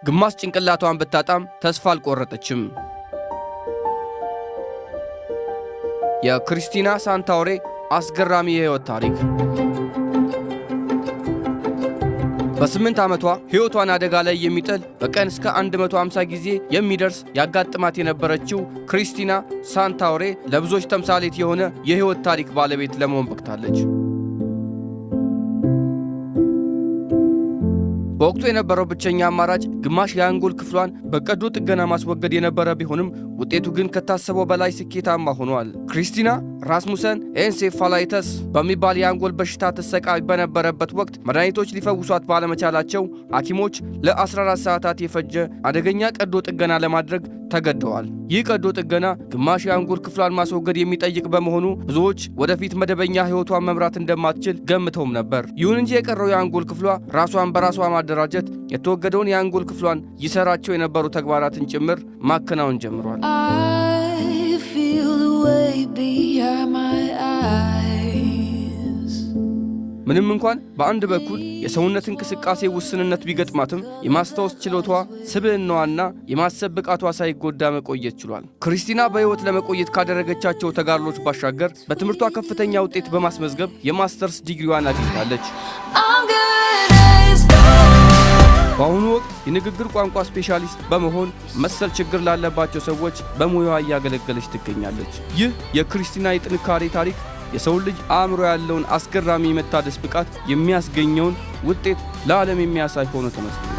ግማሽ ጭንቅላቷን ብታጣም ተስፋ አልቆረጠችም። የክሪስቲና ሳንታውሬ አስገራሚ የሕይወት ታሪክ። በ8 ዓመቷ ሕይወቷን አደጋ ላይ የሚጥል በቀን እስከ 150 ጊዜ የሚደርስ ያጋጥማት የነበረችው ክሪስቲና ሳንታውሬ ለብዙዎች ተምሳሌት የሆነ የሕይወት ታሪክ ባለቤት ለመሆን በቅታለች። በወቅቱ የነበረው ብቸኛ አማራጭ ግማሽ የአንጎል ክፍሏን በቀዶ ጥገና ማስወገድ የነበረ ቢሆንም ውጤቱ ግን ከታሰበው በላይ ስኬታማ ሆኗል። ክሪስቲና ራስሙሰን ኤንሴፋላይተስ በሚባል የአንጎል በሽታ ተሰቃይ በነበረበት ወቅት መድኃኒቶች ሊፈውሷት ባለመቻላቸው ሐኪሞች ለ14 ሰዓታት የፈጀ አደገኛ ቀዶ ጥገና ለማድረግ ተገደዋል። ይህ ቀዶ ጥገና ግማሽ የአንጎል ክፍሏን ማስወገድ የሚጠይቅ በመሆኑ ብዙዎች ወደፊት መደበኛ ሕይወቷን መምራት እንደማትችል ገምተውም ነበር። ይሁን እንጂ የቀረው የአንጎል ክፍሏ ራሷን በራሷ ማደራጀት የተወገደውን የአንጎል ክፍሏን ይሰራቸው የነበሩ ተግባራትን ጭምር ማከናወን ጀምሯል። ምንም እንኳን በአንድ በኩል የሰውነት እንቅስቃሴ ውስንነት ቢገጥማትም የማስታወስ ችሎቷ፣ ስብዕናዋና የማሰብ ብቃቷ ሳይጎዳ መቆየት ችሏል። ክሪስቲና በሕይወት ለመቆየት ካደረገቻቸው ተጋድሎች ባሻገር በትምህርቷ ከፍተኛ ውጤት በማስመዝገብ የማስተርስ ዲግሪዋን አግኝታለች። በአሁኑ ወቅት የንግግር ቋንቋ ስፔሻሊስት በመሆን መሰል ችግር ላለባቸው ሰዎች በሙያዋ እያገለገለች ትገኛለች። ይህ የክሪስቲና የጥንካሬ ታሪክ የሰው ልጅ አእምሮ ያለውን አስገራሚ የመታደስ ብቃት የሚያስገኘውን ውጤት ለዓለም የሚያሳይ ሆኖ ተመስግኗል።